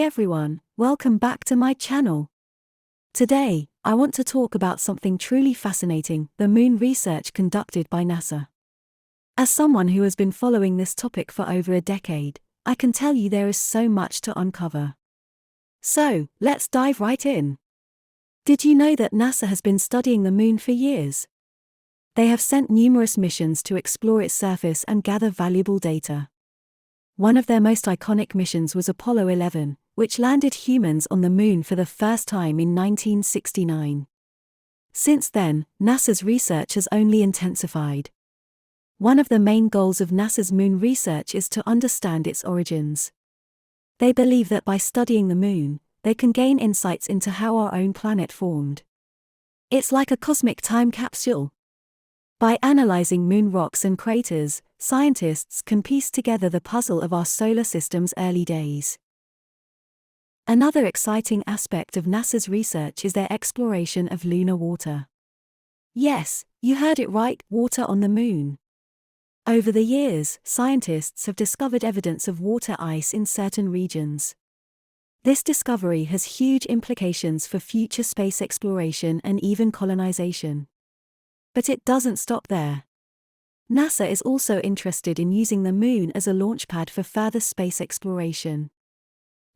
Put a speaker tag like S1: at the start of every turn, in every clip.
S1: everyone, welcome back to my channel. Today, I want to talk about something truly fascinating, the moon research conducted by NASA. As someone who has been following this topic for over a decade, I can tell you there is so much to uncover. So, let's dive right in. Did you know that NASA has been studying the moon for years? They have sent numerous missions to explore its surface and gather valuable data. One of their most iconic missions was Apollo 11, which landed humans on the moon for the first time in 1969. Since then, NASA's research has only intensified. One of the main goals of NASA's moon research is to understand its origins. They believe that by studying the moon, they can gain insights into how our own planet formed. It's like a cosmic time capsule. By analyzing moon rocks and craters, scientists can piece together the puzzle of our solar system's early days. Another exciting aspect of NASA's research is their exploration of lunar water. Yes, you heard it right, water on the moon. Over the years, scientists have discovered evidence of water ice in certain regions. This discovery has huge implications for future space exploration and even colonization. But it doesn't stop there. NASA is also interested in using the moon as a launchpad for further space exploration.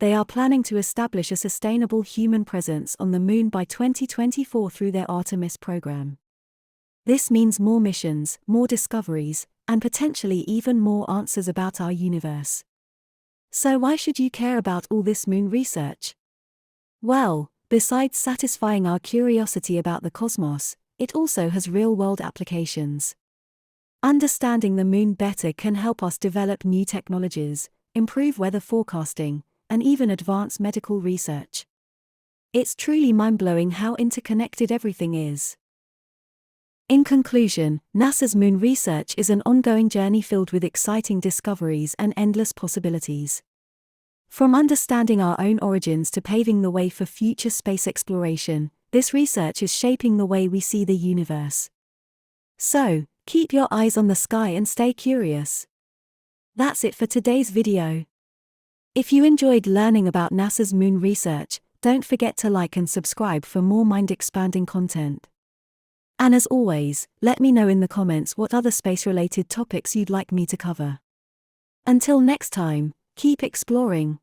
S1: They are planning to establish a sustainable human presence on the moon by 2024 through their Artemis Program. This means more missions, more discoveries, and potentially even more answers about our universe. So why should you care about all this moon research? Well, besides satisfying our curiosity about the cosmos, it also has real-world applications. Understanding the moon better can help us develop new technologies, improve weather forecasting, and even advance medical research. It's truly mind-blowing how interconnected everything is. In conclusion, NASA's moon research is an ongoing journey filled with exciting discoveries and endless possibilities. From understanding our own origins to paving the way for future space exploration, this research is shaping the way we see the universe. So, keep your eyes on the sky and stay curious. That's it for today's video. If you enjoyed learning about NASA's moon research, don't forget to like and subscribe for more mind-expanding content. And as always, let me know in the comments what other space-related topics you'd like me to cover. Until next time, keep exploring.